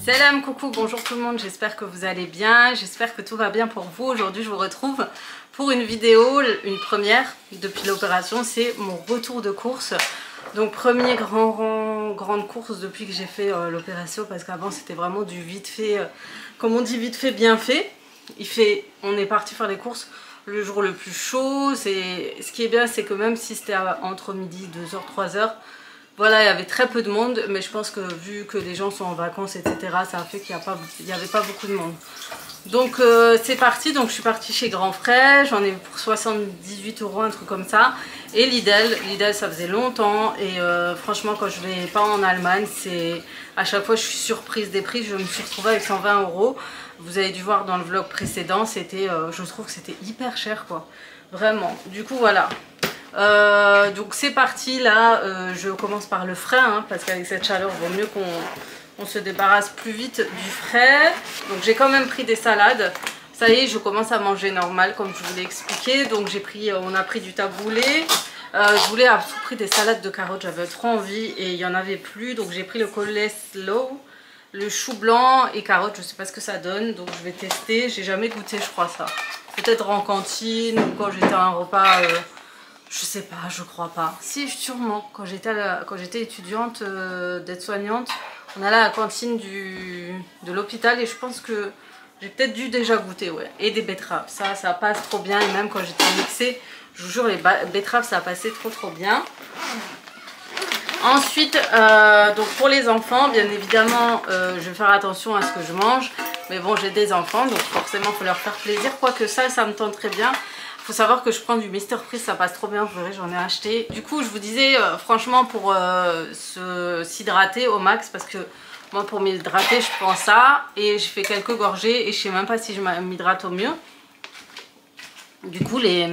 Salam, coucou, bonjour tout le monde, j'espère que vous allez bien, j'espère que tout va bien pour vous. Aujourd'hui je vous retrouve pour une vidéo, une première depuis l'opération, c'est mon retour de course. Donc premier grande course depuis que j'ai fait l'opération, parce qu'avant c'était vraiment du vite fait, comme on dit vite fait bien fait. On est parti faire les courses le jour le plus chaud. Ce qui est bien, c'est que même si c'était entre midi, 2h, 3h, voilà, il y avait très peu de monde, mais je pense que vu que les gens sont en vacances, etc., ça a fait qu'il n'y avait pas beaucoup de monde. Donc c'est parti, donc je suis partie chez Grand Frais, j'en ai pour 78 €, un truc comme ça. Et Lidl, ça faisait longtemps, et franchement quand je vais pas en Allemagne, à chaque fois je suis surprise des prix. Je me suis retrouvée avec 120 €. Vous avez dû voir dans le vlog précédent, je trouve que c'était hyper cher quoi, vraiment. Du coup voilà. Donc c'est parti là, je commence par le frais hein, parce qu'avec cette chaleur il vaut mieux qu'on se débarrasse plus vite du frais. Donc j'ai quand même pris des salades, ça y est je commence à manger normal comme je vous l'ai expliqué. Donc on a pris du taboulé, je voulais à tout prix des salades de carottes, j'avais trop envie et il n'y en avait plus. Donc j'ai pris le coleslaw, le chou blanc et carottes, je sais pas ce que ça donne, donc je vais tester. J'ai jamais goûté je crois ça, peut-être en cantine ou quand j'étais à un repas. Je sais pas, je crois pas. Si, sûrement. Quand j'étais étudiante d'aide-soignante, on allait à la cantine de l'hôpital et je pense que j'ai peut-être dû déjà goûter, ouais. Et des betteraves, ça passe trop bien. Et même quand j'étais mixée, je vous jure, les betteraves, ça a passé trop bien. Ensuite, donc pour les enfants, bien évidemment, je vais faire attention à ce que je mange. Mais bon, j'ai des enfants, donc forcément, il faut leur faire plaisir. Quoique ça me tente très bien. Faut savoir que je prends du Mr Freeze, ça passe trop bien, vous verrez, j'en ai acheté. Du coup, je vous disais, franchement, pour s'hydrater au max, parce que moi, pour m'hydrater, je prends ça et je fais quelques gorgées et je sais même pas si je m'hydrate au mieux. Du coup, les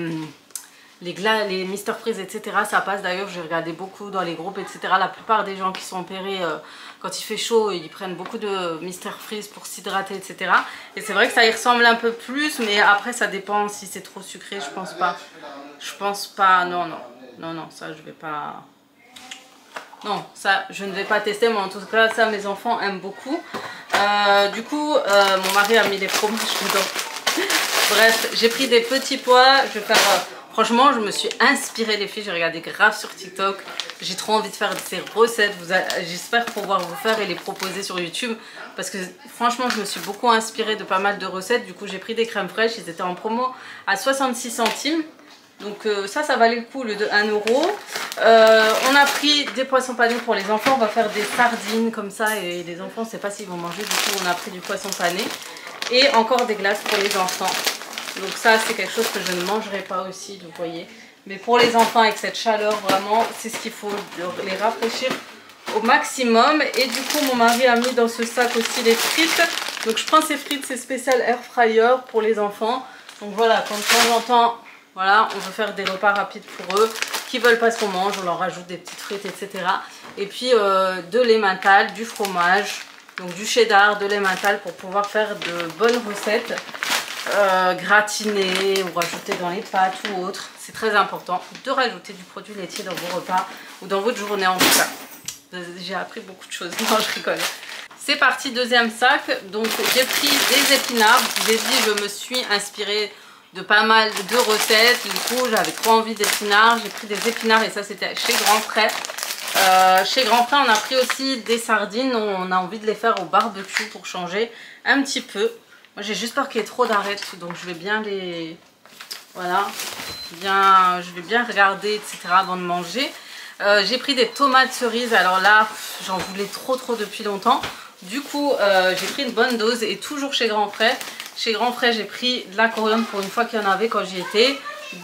Mr Freeze, etc., ça passe. D'ailleurs, j'ai regardé beaucoup dans les groupes, etc. La plupart des gens qui sont opérés, quand il fait chaud, ils prennent beaucoup de Mr Freeze pour s'hydrater, etc. Et c'est vrai que ça y ressemble un peu plus, mais après, ça dépend si c'est trop sucré, je pense pas. Je pense pas, non, ça, je vais pas... Non, ça, je ne vais pas tester, mais en tout cas, ça, mes enfants aiment beaucoup. Du coup, mon mari a mis des fromages dedans. Bref, j'ai pris des petits pois, je vais faire... Franchement, je me suis inspirée les filles, j'ai regardé grave sur TikTok. J'ai trop envie de faire ces recettes. J'espère pouvoir vous faire et les proposer sur YouTube. Parce que franchement, je me suis beaucoup inspirée de pas mal de recettes. Du coup, j'ai pris des crèmes fraîches. Ils étaient en promo à 66 centimes. Donc ça valait le coup, le de 1 €. On a pris des poissons panés pour les enfants. On va faire des sardines comme ça. Et les enfants, on ne sait pas s'ils vont manger. Du coup, on a pris du poisson pané. Et encore des glaces pour les enfants. Donc ça c'est quelque chose que je ne mangerai pas aussi, vous voyez. Mais pour les enfants avec cette chaleur, vraiment c'est ce qu'il faut, les rafraîchir au maximum. Et du coup mon mari a mis dans ce sac aussi les frites. Donc je prends ces frites, c'est spécial air fryer pour les enfants. Donc voilà, quand de temps en temps, voilà, on veut faire des repas rapides pour eux, qui veulent pas ce qu'on mange, on leur rajoute des petites frites, etc. Et puis de l'emmental, du fromage, donc du cheddar, de l'emmental pour pouvoir faire de bonnes recettes. Gratiner ou rajouter dans les pâtes ou autre. C'est très important de rajouter du produit laitier dans vos repas ou dans votre journée en tout cas. J'ai appris beaucoup de choses, non je rigole. C'est parti, deuxième sac. Donc j'ai pris des épinards. Je vous ai dit, je me suis inspirée de pas mal de recettes. Du coup j'avais trop envie d'épinards. J'ai pris des épinards et ça c'était chez Grand Frais. Chez Grand Frais on a pris aussi des sardines. On a envie de les faire au barbecue pour changer un petit peu. Moi j'ai juste peur qu'il y ait trop d'arêtes, donc je vais bien les... Voilà, je vais bien regarder, etc. avant de manger. J'ai pris des tomates cerises, alors là, j'en voulais trop depuis longtemps. Du coup, j'ai pris une bonne dose et toujours chez Grand Frais. Chez Grand Frais, j'ai pris de la coriandre pour une fois qu'il y en avait quand j'y étais,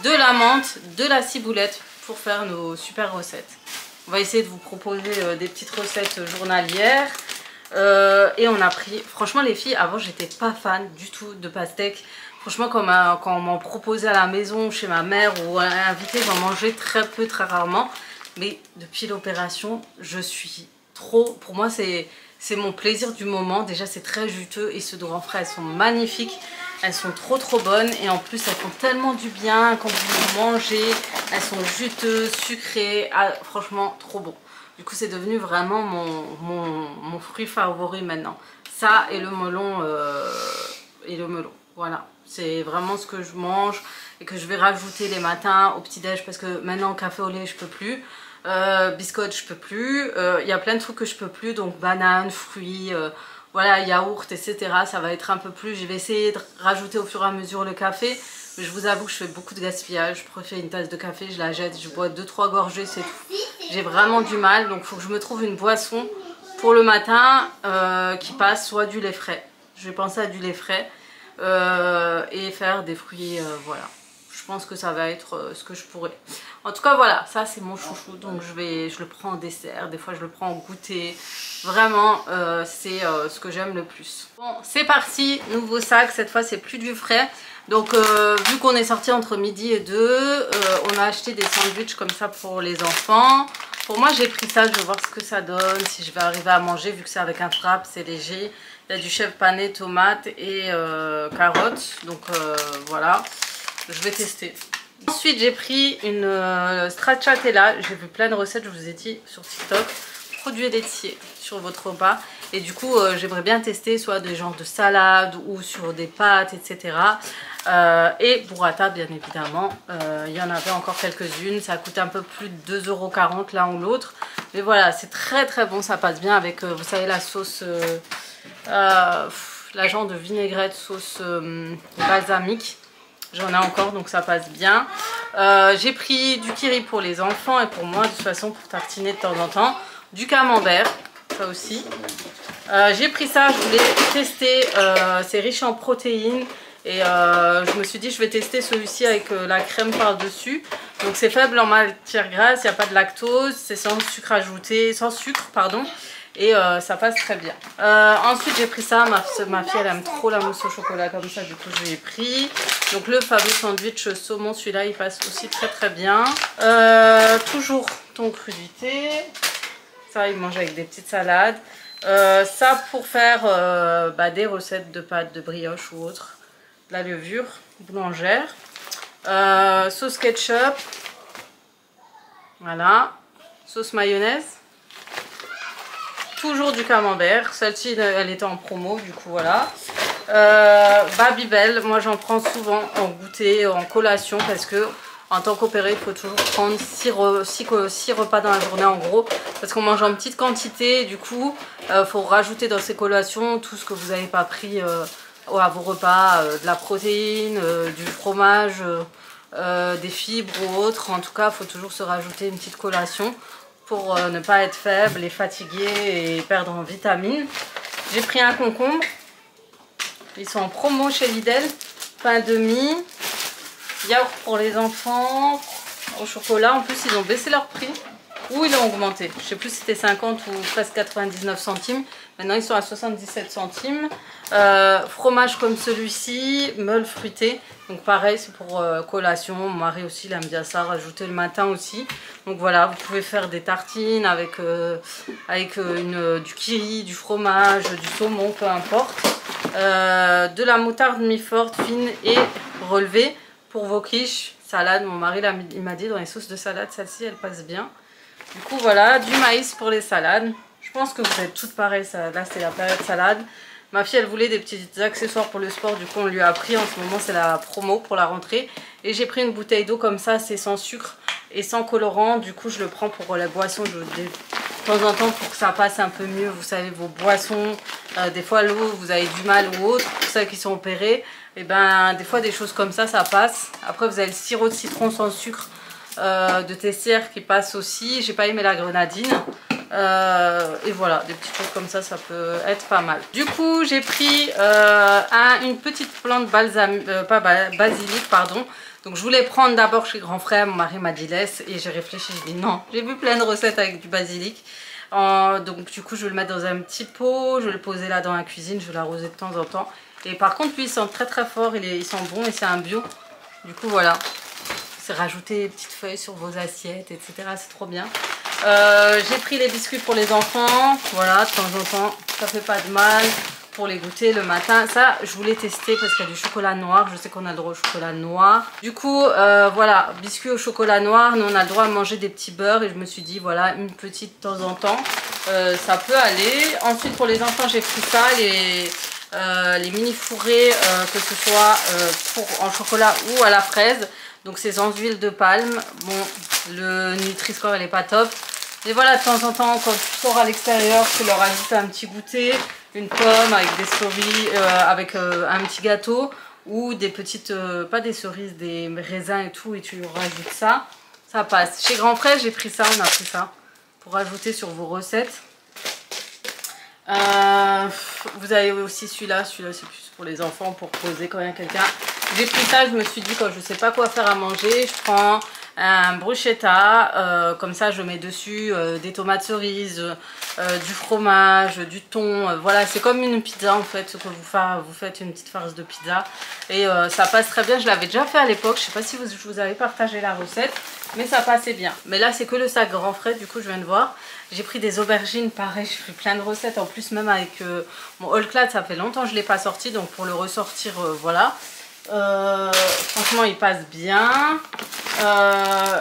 de la menthe, de la ciboulette pour faire nos super recettes. On va essayer de vous proposer des petites recettes journalières. Et on a pris, franchement les filles, avant j'étais pas fan du tout de pastèques. Franchement quand on m'en proposait à la maison chez ma mère ou invité, j'en mangeais très peu, très rarement. Mais depuis l'opération, je suis trop, pour moi c'est mon plaisir du moment. Déjà c'est très juteux et ceux de Grand Frais, elles sont magnifiques. Elles sont trop bonnes et en plus elles font tellement du bien quand vous les mangez. Elles sont juteuses, sucrées, franchement trop bon. Du coup c'est devenu vraiment mon fruit favori maintenant. Ça et le melon, voilà. C'est vraiment ce que je mange et que je vais rajouter les matins au petit-déj parce que maintenant café au lait je peux plus. Biscotte je peux plus, il y a plein de trucs que je peux plus, donc bananes, fruits, voilà, yaourt, etc. Ça va être un peu plus, je vais essayer de rajouter au fur et à mesure le café, mais je vous avoue que je fais beaucoup de gaspillage. Je préfère une tasse de café, je la jette, je bois 2-3 gorgées, c'est tout. J'ai vraiment du mal, donc il faut que je me trouve une boisson pour le matin qui passe soit du lait frais. Je vais penser à du lait frais et faire des fruits, voilà. Je pense que ça va être ce que je pourrais. En tout cas voilà, ça c'est mon chouchou, donc je le prends en dessert, des fois je le prends en goûter. Vraiment c'est ce que j'aime le plus. Bon c'est parti, nouveau sac, cette fois c'est plus du frais. Donc vu qu'on est sorti entre midi et 2, on a acheté des sandwichs comme ça pour les enfants. Pour moi j'ai pris ça, je vais voir ce que ça donne, si je vais arriver à manger vu que c'est avec un frap, c'est léger. Il y a du chèvre pané, tomates et carottes, donc voilà. Je vais tester. Ensuite j'ai pris une stracciatella. J'ai vu plein de recettes, je vous ai dit sur TikTok. Produits laitiers sur votre repas. Et du coup j'aimerais bien tester soit des genres de salade ou sur des pâtes, etc. Et burrata bien évidemment. Il y en avait encore quelques-unes. Ça coûte un peu plus de 2,40 € l'un ou l'autre. Mais voilà, c'est très très bon. Ça passe bien avec, vous savez, la sauce... la genre de vinaigrette, sauce balsamique. J'en ai encore donc ça passe bien. J'ai pris du kiri pour les enfants et pour moi de toute façon pour tartiner de temps en temps. Du camembert, ça aussi. J'ai pris ça, je voulais tester, c'est riche en protéines. Et je me suis dit je vais tester celui-ci avec la crème par-dessus. Donc c'est faible en matière grasse, il n'y a pas de lactose, c'est sans sucre ajouté, sans sucre pardon. Et ça passe très bien. Ensuite j'ai pris ça, ma fille elle aime trop la mousse au chocolat comme ça, du coup je l'ai pris. Donc le fameux sandwich saumon, celui-là il passe aussi très très bien. Toujours ton crudité, ça il mange avec des petites salades. Ça pour faire des recettes de pâtes de brioche ou autre. La levure boulangère. Sauce ketchup. Voilà. Sauce mayonnaise. Toujours du camembert, celle-ci elle était en promo du coup voilà. Babybel, moi j'en prends souvent en goûter, en collation parce que en tant qu'opéré il faut toujours prendre 6 repas dans la journée en gros. Parce qu'on mange en petite quantité et du coup il faut rajouter dans ces collations tout ce que vous n'avez pas pris à vos repas. De la protéine, du fromage, des fibres ou autres. En tout cas il faut toujours se rajouter une petite collation pour ne pas être faible et fatigué et perdre en vitamines. J'ai pris un concombre. Ils sont en promo chez Lidl. Pain demi. Yaourt pour les enfants. Au chocolat. En plus, ils ont baissé leur prix. Ou ils ont augmenté. Je ne sais plus si c'était 50 ou presque 99 centimes. Maintenant, ils sont à 77 centimes. Fromage comme celui-ci. Meule fruitée. Donc pareil, c'est pour collation. Mon mari aussi, il aime bien ça. Rajouter le matin aussi. Donc voilà, vous pouvez faire des tartines avec, du kiri, du fromage, du saumon, peu importe. De la moutarde mi-forte, fine et relevée pour vos quiches. Salade, mon mari il m'a dit dans les sauces de salade, celle-ci elle passe bien. Du coup voilà, du maïs pour les salades. Je pense que vous êtes toutes pareilles, là c'est la période salade. Ma fille elle voulait des petits accessoires pour le sport, du coup on lui a pris, en ce moment c'est la promo pour la rentrée. Et j'ai pris une bouteille d'eau comme ça, c'est sans sucre et sans colorant, du coup je le prends pour la boisson de temps en temps pour que ça passe un peu mieux, vous savez vos boissons, des fois l'eau vous avez du mal ou autre, pour ceux qui sont opérés, et ben des fois des choses comme ça passe. Après vous avez le sirop de citron sans sucre de Tessière qui passe aussi, j'ai pas aimé la grenadine. Et voilà, des petites choses comme ça peut être pas mal. Du coup j'ai pris une petite plante basilic pardon. Donc je voulais prendre d'abord chez grand frère, mon mari m'a dit laisse et j'ai réfléchi, j'ai dit non. J'ai vu plein de recettes avec du basilic. Donc du coup je vais le mettre dans un petit pot, je vais le poser là dans la cuisine, je vais l'arroser de temps en temps. Et par contre lui il sent très très fort, il sent bon et c'est un bio. Du coup voilà, c'est rajouter des petites feuilles sur vos assiettes, etc. C'est trop bien. J'ai pris les biscuits pour les enfants, voilà, de temps en temps, ça fait pas de mal. pour les goûter le matin. Ça, je voulais tester parce qu'il y a du chocolat noir. Je sais qu'on a le droit au chocolat noir. Du coup, voilà, biscuits au chocolat noir. Nous, on a le droit à manger des petits beurres. Et je me suis dit, voilà, une petite de temps en temps, ça peut aller. Ensuite, pour les enfants, j'ai pris ça, les mini fourrés, que ce soit en chocolat ou à la fraise. Donc, c'est sans huile de palme. Bon, le Nutri-Score, elle est pas top. Mais voilà, de temps en temps, quand tu sors à l'extérieur, tu leur ajoutes un petit goûter, une pomme avec des cerises, avec un petit gâteau ou des petites, pas des cerises, des raisins et tout, et tu rajoutes ça, ça passe. Chez Grand Frère, j'ai pris ça, on a pris ça pour ajouter sur vos recettes. Vous avez aussi celui-là c'est plus pour les enfants, pour poser quand il y a quelqu'un. J'ai pris ça, je me suis dit quand je sais pas quoi faire à manger, je prends un bruschetta, comme ça je mets dessus des tomates cerises, du fromage, du thon, voilà, c'est comme une pizza en fait, ce que vous faites une petite farce de pizza et ça passe très bien. Je l'avais déjà fait à l'époque, je sais pas si je vous avais partagé la recette, mais ça passait bien. Mais là c'est que le sac Grand Frais, du coup je viens de voir. J'ai pris des aubergines, pareil, j'ai fait plein de recettes, en plus même avec mon All-Clad, ça fait longtemps que je ne l'ai pas sorti, donc pour le ressortir, voilà. Franchement il passe bien.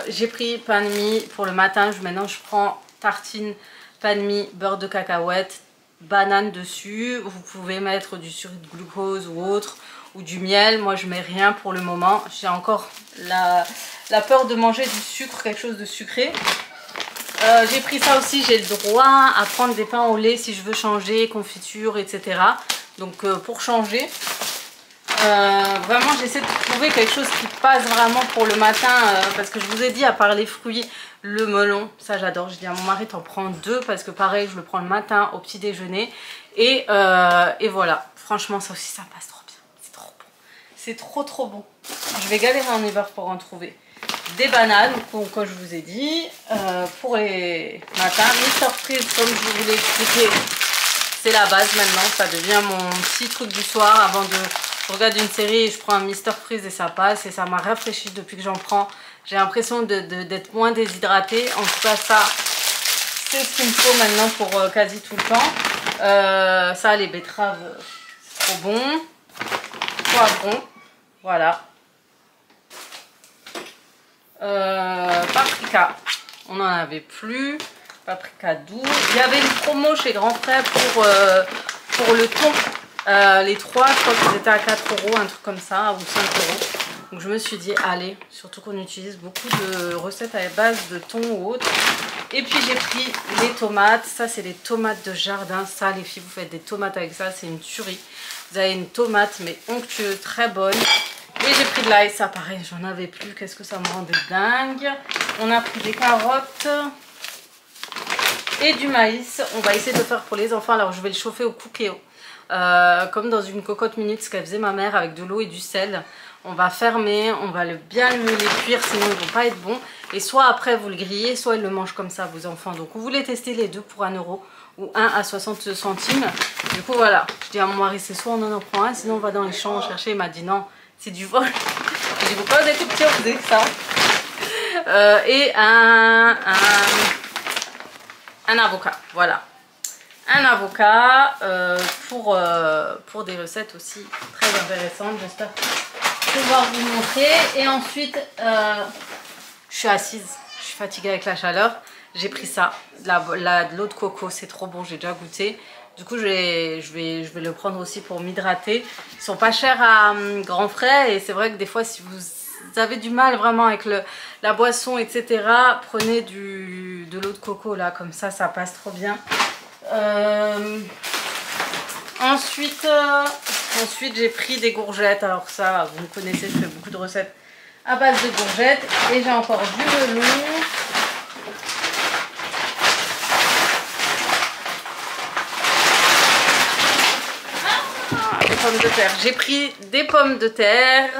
J'ai pris pain de mie pour le matin. Maintenant je prends tartine, pain de mie, beurre de cacahuète, banane dessus. Vous pouvez mettre du sirop de glucose ou autre, ou du miel. Moi je mets rien pour le moment. J'ai encore la peur de manger du sucre, quelque chose de sucré. J'ai pris ça aussi, j'ai le droit à prendre des pains au lait si je veux changer, confiture, etc. Donc pour changer, vraiment j'essaie de trouver quelque chose qui passe vraiment pour le matin, parce que je vous ai dit, à part les fruits, le melon, ça j'adore. Je dis à mon mari t'en prends 2 parce que pareil je le prends le matin au petit déjeuner et voilà, franchement ça aussi ça passe trop bien, c'est trop bon, c'est trop bon. Je vais galérer en hiver pour en trouver. Des bananes, comme je vous ai dit, pour les matins. Mister Freeze, comme je vous l'ai expliqué, c'est la base maintenant. Ça devient mon petit truc du soir avant de regarder une série. Je prends un Mister Freeze et ça passe. Et ça m'a rafraîchi depuis que j'en prends. J'ai l'impression d'être moins déshydratée. En tout cas, ça, c'est ce qu'il me faut maintenant pour quasi tout le temps. Ça, les betteraves, c'est trop bon. Poivron, voilà. Paprika, on n'en avait plus. Paprika doux. Il y avait une promo chez Grand Frère pour le thon. Les 3, je crois qu'ils étaient à 4 €, un truc comme ça, ou 5 €. Donc je me suis dit, allez, surtout qu'on utilise beaucoup de recettes à base de thon ou autre. Et puis j'ai pris les tomates. Ça, c'est des tomates de jardin. Ça, les filles, vous faites des tomates avec ça, c'est une tuerie. Vous avez une tomate, mais onctueuse, très bonne. Et j'ai pris de l'ail, ça pareil, j'en avais plus, qu'est-ce que ça me rendait dingue. On a pris des carottes et du maïs. On va essayer de faire pour les enfants, alors je vais le chauffer au cookéo. Comme dans une cocotte minute, ce qu'elle faisait ma mère avec de l'eau et du sel. On va fermer, on va bien les cuire, sinon ils ne vont pas être bons. Et soit après vous le grillez, soit ils le mangent comme ça, vos enfants. Donc vous voulez tester les deux pour 1 € ou 1 à 60 centimes. Du coup voilà, je dis à mon mari, c'est soit on en prend un, sinon on va dans les champs chercher. Il m'a dit non. C'est du vol. J'ai dit, pourquoi vous êtes tout petit, on faisait que ça. Et un avocat, voilà. Un avocat pour des recettes aussi très intéressantes. J'espère pouvoir vous montrer. Et ensuite, je suis assise, je suis fatiguée avec la chaleur. J'ai pris ça, de l'eau de coco, c'est trop bon, j'ai déjà goûté. Du coup, je vais le prendre aussi pour m'hydrater. Ils sont pas chers à Grand Frais et c'est vrai que des fois, si vous avez du mal vraiment avec la boisson, etc., prenez de l'eau de coco là, comme ça passe trop bien. Ensuite, j'ai pris des courgettes. Alors ça, vous me connaissez, je fais beaucoup de recettes à base de courgettes. Et j'ai encore du melon. Pommes de terre. J'ai pris des pommes de terre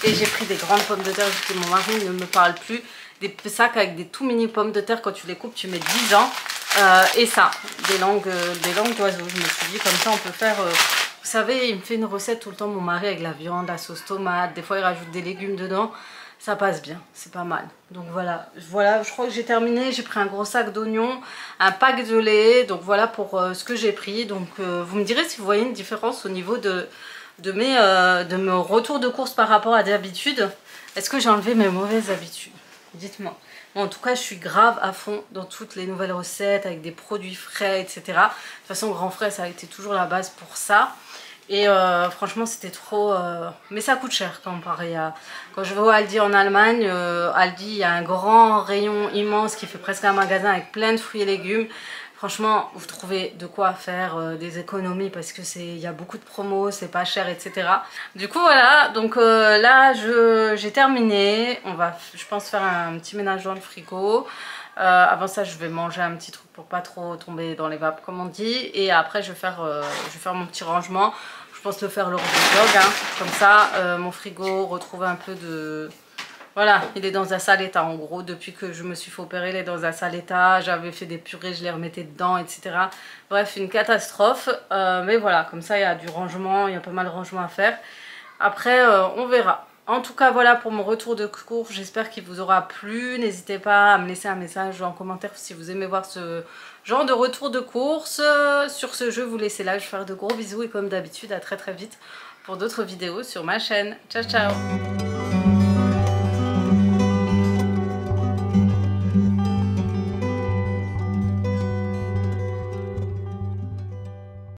et j'ai pris des grandes pommes de terre parce que mon mari ne me parle plus. Des sacs avec des tout mini pommes de terre, quand tu les coupes tu mets 10 ans. Et ça, des langues d'oiseaux. Je me suis dit comme ça on peut faire, vous savez, il me fait une recette tout le temps mon mari avec la viande, la sauce tomate, des fois il rajoute des légumes dedans. ça passe bien, c'est pas mal. Donc voilà, je crois que j'ai terminé. J'ai pris un gros sac d'oignons, un pack de lait. Donc voilà pour ce que j'ai pris. Donc vous me direz si vous voyez une différence au niveau de mes retours de course par rapport à d'habitude. Est-ce que j'ai enlevé mes mauvaises habitudes? Dites-moi. Bon, en tout cas, je suis grave à fond dans toutes les nouvelles recettes avec des produits frais, etc. De toute façon, Grand Frais, ça a été toujours la base pour ça. Et franchement c'était trop... Mais ça coûte cher comparé à... Quand je vais au Aldi en Allemagne, Aldi il y a un grand rayon immense qui fait presque un magasin avec plein de fruits et légumes. Franchement vous trouvez de quoi faire des économies parce que il y a beaucoup de promos, c'est pas cher, etc. Du coup voilà, donc là j'ai terminé. On va je pense faire un petit ménage dans le frigo. Avant ça je vais manger un petit truc pour pas trop tomber dans les vapes comme on dit, et après je vais faire mon petit rangement. Je pense le faire lors du vlog, hein. Comme ça mon frigo retrouve un peu de... Voilà, il est dans un sale état en gros. Depuis que je me suis fait opérer, il est dans un sale état. J'avais fait des purées, je les remettais dedans, etc. Bref, une catastrophe. Mais voilà, comme ça il y a du rangement, il y a pas mal de rangement à faire. Après on verra. En tout cas voilà pour mon retour de course, j'espère qu'il vous aura plu. N'hésitez pas à me laisser un message en commentaire si vous aimez voir ce genre de retour de course. Sur ce, je vais vous laisser là, je vais faire de gros bisous et comme d'habitude à très très vite pour d'autres vidéos sur ma chaîne. Ciao ciao.